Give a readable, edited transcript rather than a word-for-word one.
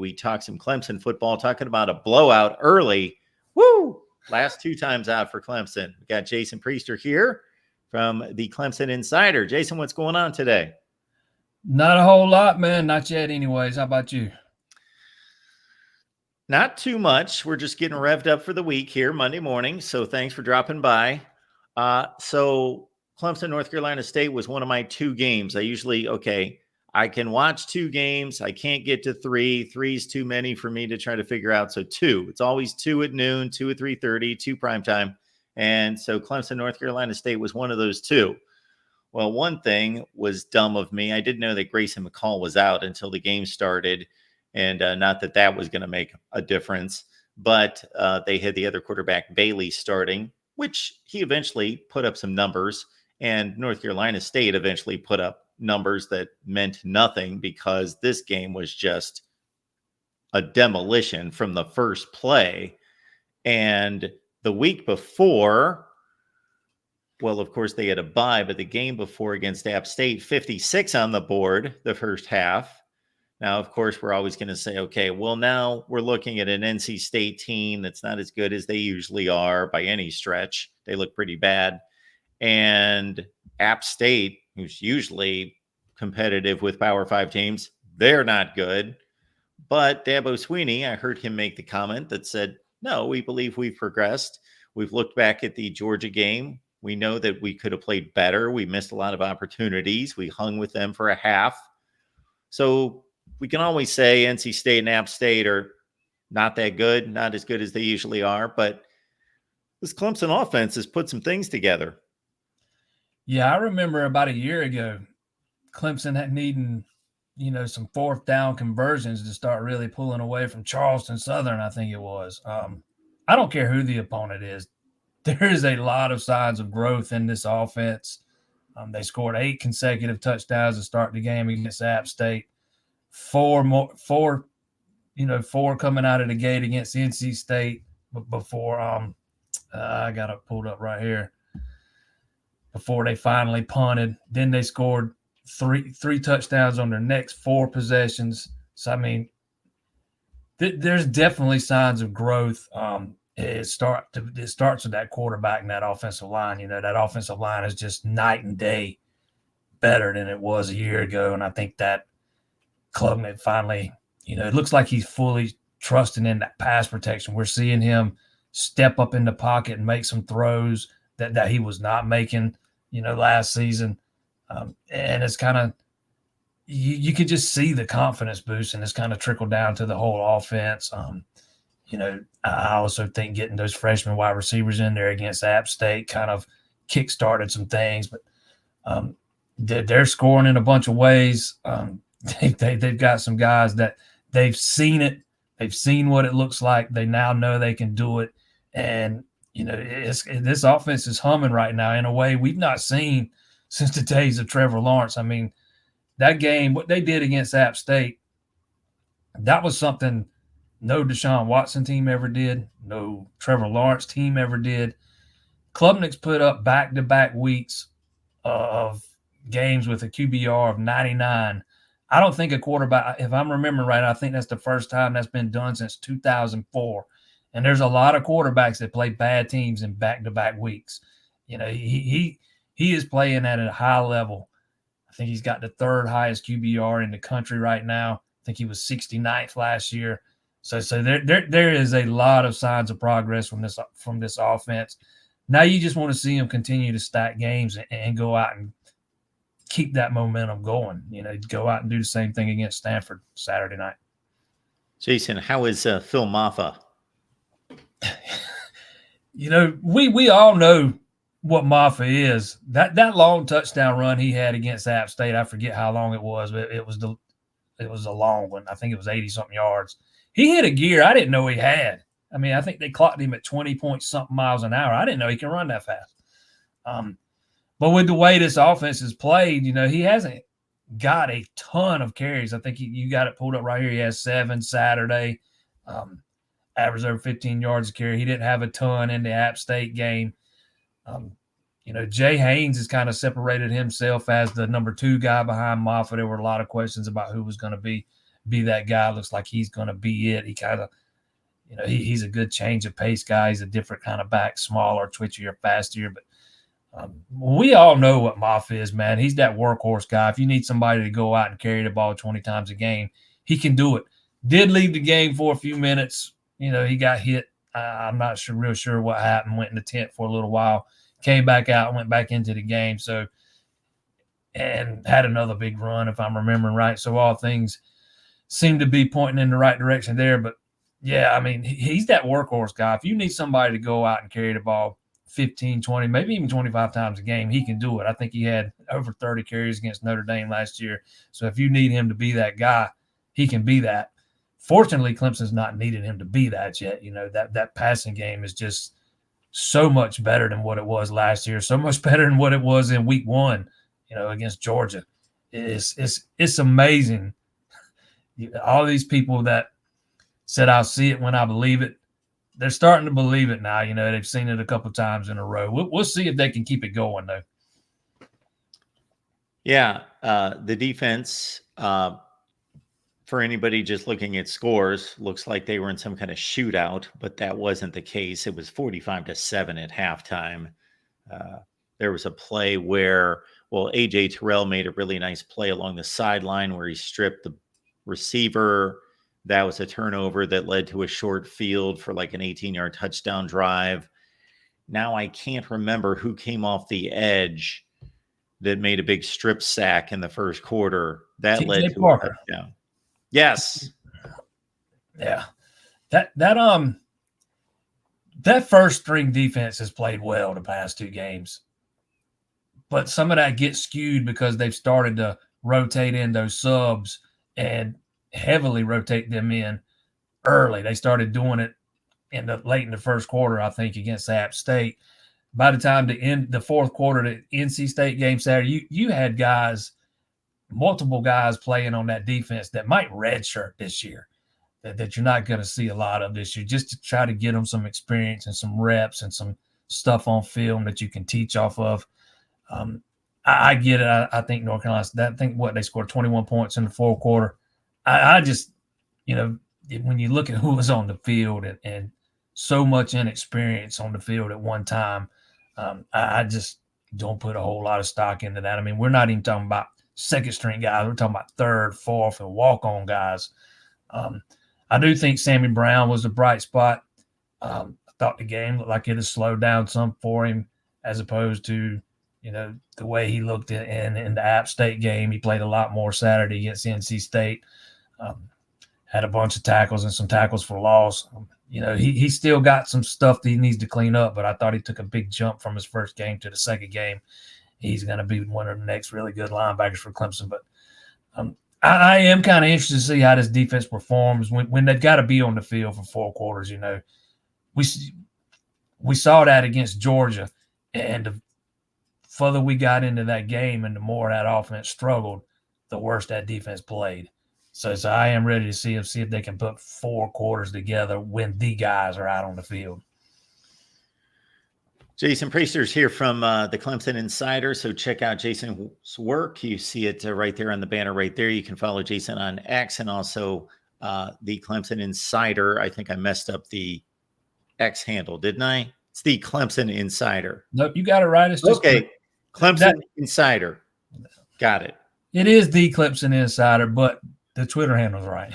We talked some Clemson football, talking about a blowout early. Woo! Last 2 times out for Clemson. We got Jason Priester here from the Clemson Insider. Jason, what's going on today? Not a whole lot, man. Not yet anyways. How about you? Not too much. We're just getting revved up for the week here, Monday morning. So thanks for dropping by. So Clemson, North Carolina State was one of my 2 games. I can watch 2 games. I can't get to 3. 3 is too many for me to try to figure out. So 2. It's always 2 at noon, 2 at 3:30, 2 primetime. And so Clemson, North Carolina State was one of those 2. Well, one thing was dumb of me. I didn't know that Grayson McCall was out until the game started. And not that that was going to make a difference, but they had the other quarterback, Bailey, starting, which he eventually put up some numbers. And North Carolina State eventually put up numbers that meant nothing because this game was just a demolition from the first play. And the week before, well, of course, they had a bye, but the game before against App State, 56 on the board the first half. Now, of course, we're always going to say, okay, well, now we're looking at an NC State team that's not as good as they usually are by any stretch. They look pretty bad. And App State, who's usually competitive with Power 5 teams, they're not good. But Dabo Sweeney, I heard him make the comment that said, no, we believe we've progressed. We've looked back at the Georgia game. We know that we could have played better. We missed a lot of opportunities. We hung with them for a half. So we can always say NC State and App State are not that good, not as good as they usually are, but this Clemson offense has put some things together. Yeah, I remember about a year ago, Clemson had needing, some 4th down conversions to start really pulling away from Charleston Southern, I think it was. I don't care who the opponent is. There is a lot of signs of growth in this offense. They scored 8 consecutive touchdowns to start the game against App State. 4 coming out of the gate against NC State before I got it pulled up right here. Before they finally punted, then they scored three touchdowns on their next 4 possessions. So I mean, there's definitely signs of growth. It starts with that quarterback and that offensive line. That offensive line is just night and day better than it was a year ago, and I think that Klubnik finally, it looks like he's fully trusting in that pass protection. We're seeing him step up in the pocket and make some throws that he was not making, last season. And it's kind of, you could just see the confidence boost, and it's kind of trickled down to the whole offense. I also think getting those freshman wide receivers in there against App State kind of kick-started some things, but they're scoring in a bunch of ways. They've got some guys that they've seen it. They've seen what it looks like. They now know they can do it. And, this offense is humming right now in a way we've not seen since the days of Trevor Lawrence. I mean, that game, what they did against App State, that was something no Deshaun Watson team ever did, no Trevor Lawrence team ever did. Klubnik's put up back-to-back weeks of games with a QBR of 99. I don't think a quarterback, if I'm remembering right, I think that's the first time that's been done since 2004. And there's a lot of quarterbacks that play bad teams in back-to-back weeks. He is playing at a high level. I think he's got the 3rd highest QBR in the country right now. I think he was 69th last year. So there is a lot of signs of progress from this offense. Now you just want to see him continue to stack games and go out and keep that momentum going. Go out and do the same thing against Stanford Saturday night. Jason, how is Phil Mafah? We all know what Mafah is. That long touchdown run he had against App State, I forget how long it was, but it was a long one. I think it was 80-something yards. He hit a gear I didn't know he had. I mean, I think they clocked him at 20-point-something miles an hour. I didn't know he can run that fast. But with the way this offense is played, he hasn't got a ton of carries. I think you got it pulled up right here. He has 7 Saturday, average over 15 yards a carry. He didn't have a ton in the App State game. Jay Haynes has kind of separated himself as the number 2 guy behind Mafah. There were a lot of questions about who was going to be be that guy. Looks like he's going to be it. He kind of, he's a good change of pace guy. He's a different kind of back, smaller, twitchier, faster. But we all know what Mafah is, man. He's that workhorse guy. If you need somebody to go out and carry the ball 20 times a game, he can do it. Did leave the game for a few minutes. He got hit. I'm not real sure what happened. Went in the tent for a little while, came back out, went back into the game. So, and had another big run, if I'm remembering right. So all things seem to be pointing in the right direction there. But yeah, I mean, he's that workhorse guy. If you need somebody to go out and carry the ball 15, 20, maybe even 25 times a game, he can do it. I think he had over 30 carries against Notre Dame last year. So if you need him to be that guy, he can be that. Fortunately, Clemson's not needed him to be that yet. That passing game is just so much better than what it was last year, so much better than what it was in week 1, against Georgia. It's amazing. All these people that said, I'll see it when I believe it, they're starting to believe it now. They've seen it a couple of times in a row. We'll see if they can keep it going, though. Yeah, the defense, for anybody just looking at scores, looks like they were in some kind of shootout, but that wasn't the case. It was 45-7 at halftime. There was a play where, A.J. Terrell made a really nice play along the sideline where he stripped the receiver. That was a turnover that led to a short field for like an 18-yard touchdown drive. Now I can't remember who came off the edge that made a big strip sack in the first quarter. That led to a touchdown. Yes. Yeah. That first string defense has played well the past 2 games. But some of that gets skewed because they've started to rotate in those subs and heavily rotate them in early. They started doing it late in the first quarter, I think, against App State. By the time to end the fourth quarter, the NC State game Saturday, you had multiple guys playing on that defense that might redshirt this year, that you're not going to see a lot of this year, just to try to get them some experience and some reps and some stuff on film that you can teach off of. I get it. I think North Carolina, they scored 21 points in the fourth quarter. I just, when you look at who was on the field and so much inexperience on the field at one time, I just don't put a whole lot of stock into that. I mean, we're not even talking about second string guys. We're talking about third, fourth, and walk-on guys. I do think Sammy Brown was a bright spot. I thought the game looked like it had slowed down some for him as opposed to, the way he looked in the App State game. He played a lot more Saturday against NC State. Had a bunch of tackles and some tackles for loss. He still got some stuff that he needs to clean up, but I thought he took a big jump from his first game to the second game. He's going to be one of the next really good linebackers for Clemson. But I am kind of interested to see how this defense performs when they've got to be on the field for 4 quarters. We saw that against Georgia, and the further we got into that game and the more that offense struggled, the worse that defense played. So I am ready to see if they can put 4 quarters together when the guys are out on the field. Jason Priester's here from the Clemson Insider. So check out Jason's work. You see it right there on the banner right there. You can follow Jason on X and also the Clemson Insider. I think I messed up the X handle, didn't I? It's the Clemson Insider. Nope, you got it right. It's just okay. Clemson Insider. Got it. It is the Clemson Insider, but the Twitter handle's right.